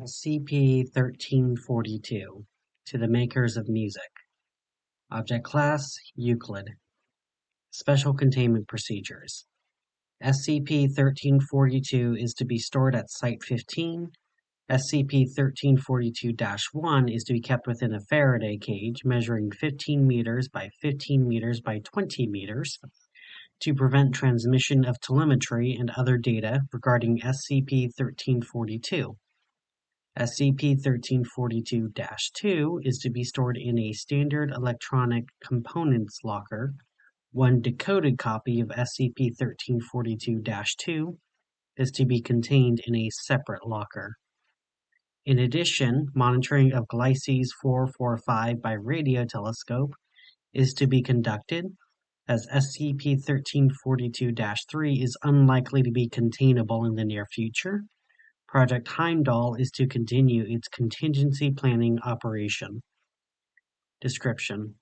SCP-1342 to the makers of music. Object Class: Euclid. Special Containment Procedures. SCP-1342 is to be stored at Site-15. SCP-1342-1 is to be kept within a Faraday cage measuring 15 meters by 15 meters by 20 meters to prevent transmission of telemetry and other data regarding SCP-1342. SCP-1342-2 is to be stored in a standard electronic components locker. One decoded copy of SCP-1342-2 is to be contained in a separate locker. In addition, monitoring of Glyces 445 by radio telescope is to be conducted, as SCP-1342-3 is unlikely to be containable in the near future. Project Heimdall is to continue its contingency planning operation. Description: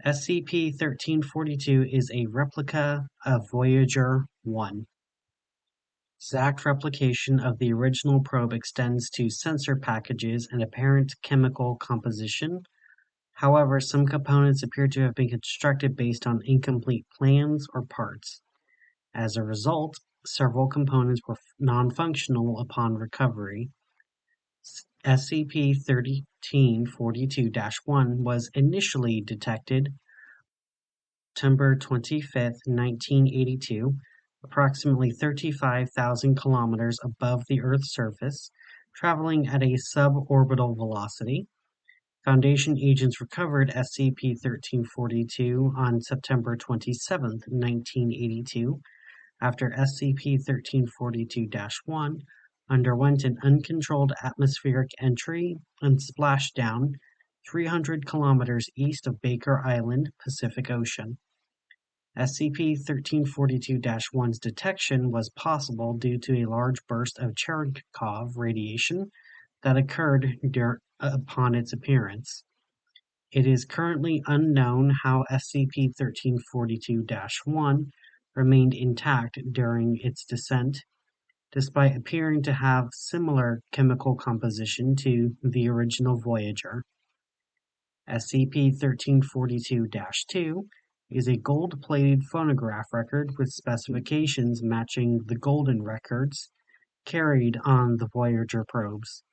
SCP-1342 is a replica of Voyager 1. Exact replication of the original probe extends to sensor packages and apparent chemical composition. However, some components appear to have been constructed based on incomplete plans or parts. As a result, several components were non-functional upon recovery. SCP-1342-1 was initially detected September 25, 1982, approximately 35,000 kilometers above the Earth's surface, traveling at a suborbital velocity. Foundation agents recovered SCP-1342 on September 27, 1982, after SCP-1342-1 underwent an uncontrolled atmospheric entry and splashdown 300 kilometers east of Baker Island, Pacific Ocean. SCP-1342-1's detection was possible due to a large burst of Cherenkov radiation that occurred upon its appearance. It is currently unknown how SCP-1342-1 remained intact during its descent, despite appearing to have similar chemical composition to the original Voyager. SCP-1342-2 is a gold-plated phonograph record with specifications matching the golden records carried on the Voyager probes.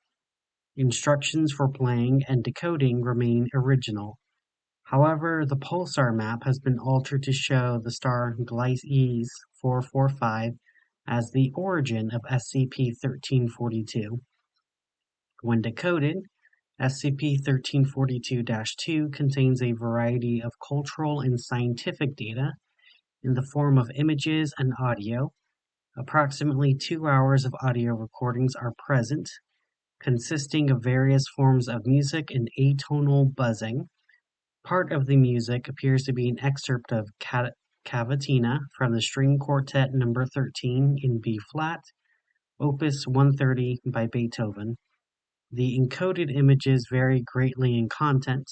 Instructions for playing and decoding remain original. However, the pulsar map has been altered to show the star Glyces 445 as the origin of SCP-1342. When decoded, SCP-1342-2 contains a variety of cultural and scientific data in the form of images and audio. Approximately 2 hours of audio recordings are present, consisting of various forms of music and atonal buzzing. Part of the music appears to be an excerpt of Cavatina from the String Quartet No. 13 in B-flat, Opus 130 by Beethoven. The encoded images vary greatly in content,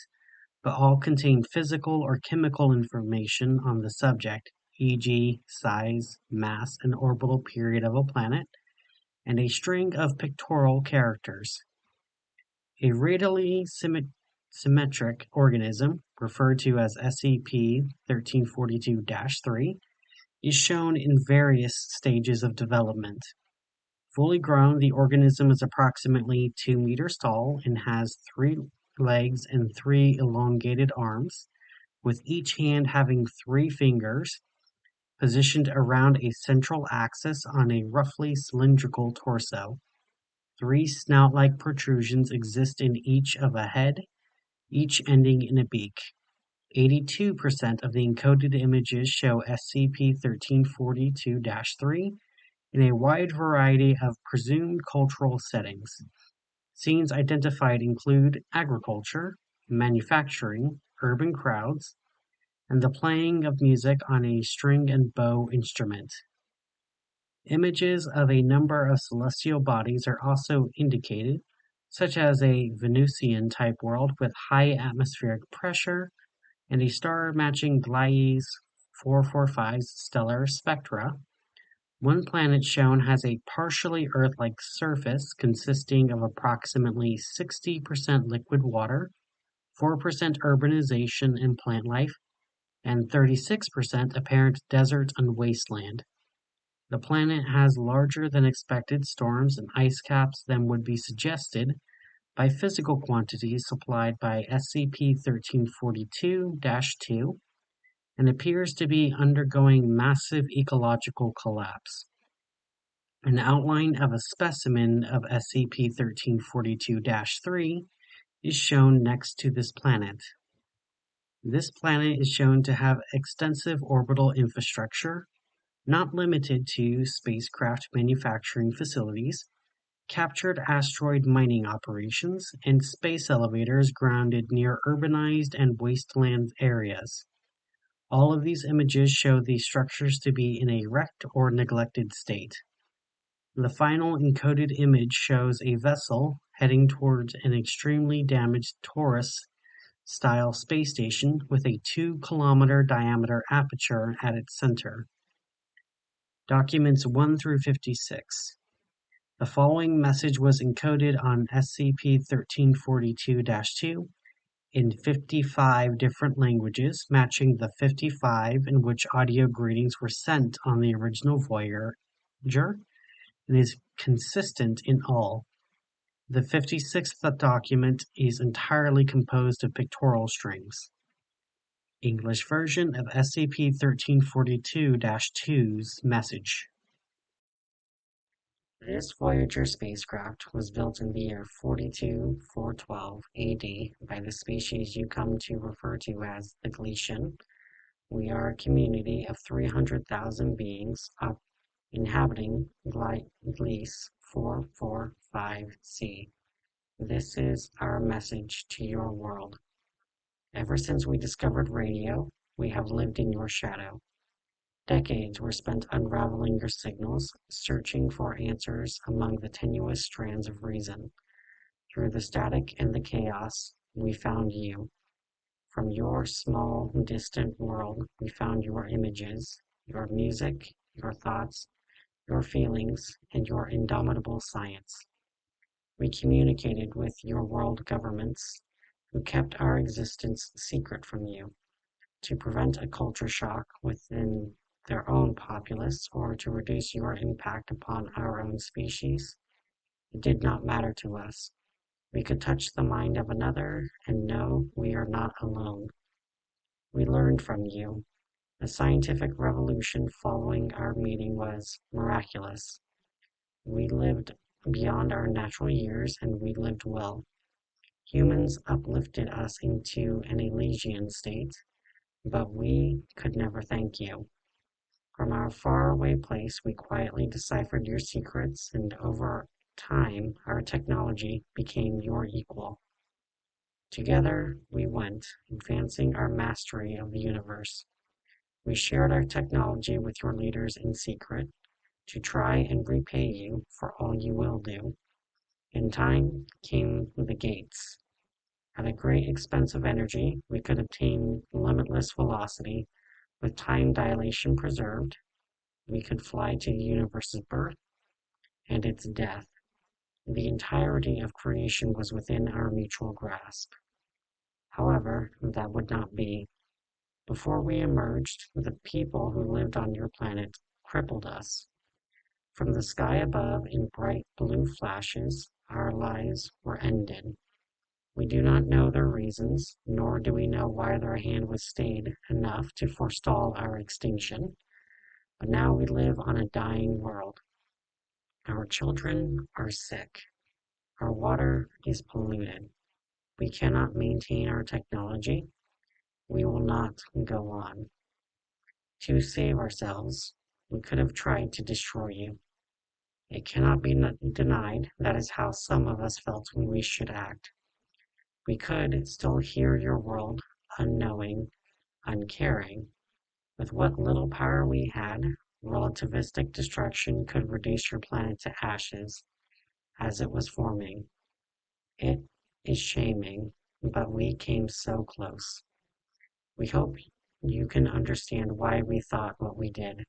but all contain physical or chemical information on the subject, e.g., size, mass, and orbital period of a planet, and a string of pictorial characters. A radially symmetric organism, referred to as SCP-1342-3, is shown in various stages of development. Fully grown, the organism is approximately 2 meters tall and has 3 legs and 3 elongated arms, with each hand having 3 fingers, positioned around a central axis on a roughly cylindrical torso. 3 snout-like protrusions exist in each of a head, each ending in a beak. 82% of the encoded images show SCP-1342-3 in a wide variety of presumed cultural settings. Scenes identified include agriculture, manufacturing, urban crowds, and the playing of music on a string and bow instrument. Images of a number of celestial bodies are also indicated, such as a Venusian-type world with high atmospheric pressure and a star matching Glyces 445's stellar spectra. One planet shown has a partially Earth-like surface consisting of approximately 60% liquid water, 4% urbanization and plant life, and 36% apparent desert and wasteland. The planet has larger than expected storms and ice caps than would be suggested by physical quantities supplied by SCP-1342-2 and appears to be undergoing massive ecological collapse. An outline of a specimen of SCP-1342-3 is shown next to this planet. This planet is shown to have extensive orbital infrastructure, not limited to spacecraft manufacturing facilities, captured asteroid mining operations, and space elevators grounded near urbanized and wasteland areas. All of these images show these structures to be in a wrecked or neglected state. The final encoded image shows a vessel heading towards an extremely damaged Taurus-style space station with a 2-kilometer diameter aperture at its center. Documents 1 through 56. The following message was encoded on SCP-1342-2 in 55 different languages, matching the 55 in which audio greetings were sent on the original Voyager, and is consistent in all. The 56th document is entirely composed of pictorial strings. English version of SCP-1342-2's message. This Voyager spacecraft was built in the year 42412 AD by the species you come to refer to as the Grecian. We are a community of 300,000 beings inhabiting Gliese 445C. This is our message to your world. Ever since we discovered radio, we have lived in your shadow. Decades were spent unraveling your signals, searching for answers among the tenuous strands of reason. Through the static and the chaos, we found you. From your small, distant world, we found your images, your music, your thoughts, your feelings, and your indomitable science. We communicated with your world governments, who kept our existence secret from you, to prevent a culture shock within their own populace or to reduce your impact upon our own species. It did not matter to us. We could touch the mind of another and know we are not alone. We learned from you. The scientific revolution following our meeting was miraculous. We lived beyond our natural years and we lived well. Humans uplifted us into an Elysian state, but we could never thank you. From our faraway place, we quietly deciphered your secrets, and over time, our technology became your equal. Together, we went, advancing our mastery of the universe. We shared our technology with your leaders in secret, to try and repay you for all you will do. In time came the gates. At a great expense of energy, we could obtain limitless velocity, with time dilation preserved. We could fly to the universe's birth and its death. The entirety of creation was within our mutual grasp. However, that would not be. Before we emerged, the people who lived on your planet crippled us. From the sky above, in bright blue flashes, our lives were ended. We do not know their reasons, nor do we know why their hand was stayed enough to forestall our extinction. But now we live on a dying world. Our children are sick. Our water is polluted. We cannot maintain our technology. We will not go on. To save ourselves, we could have tried to destroy you. It cannot be denied that is how some of us felt when we should act. We could still hear your world, unknowing, uncaring. With what little power we had, relativistic destruction could reduce your planet to ashes as it was forming. It is shaming, but we came so close. We hope you can understand why we thought what we did.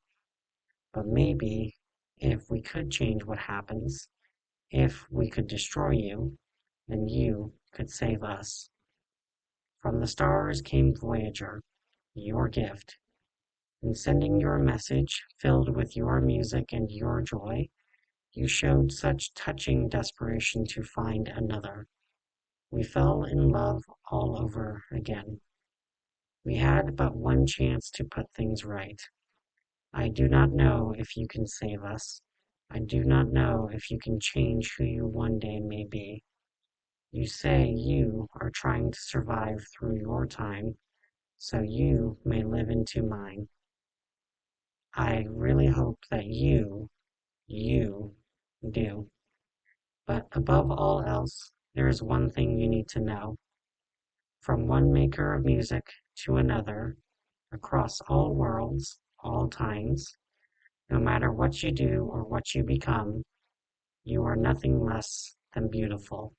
But maybe could change what happens, if we could destroy you, then you could save us. From the stars came Voyager, your gift. In sending your message, filled with your music and your joy, you showed such touching desperation to find another. We fell in love all over again. We had but one chance to put things right. I do not know if you can save us. I do not know if you can change who you one day may be. You say you are trying to survive through your time, so you may live into mine. I really hope that you do. But above all else, there is one thing you need to know. From one maker of music to another, across all worlds, all times, no matter what you do or what you become, you are nothing less than beautiful.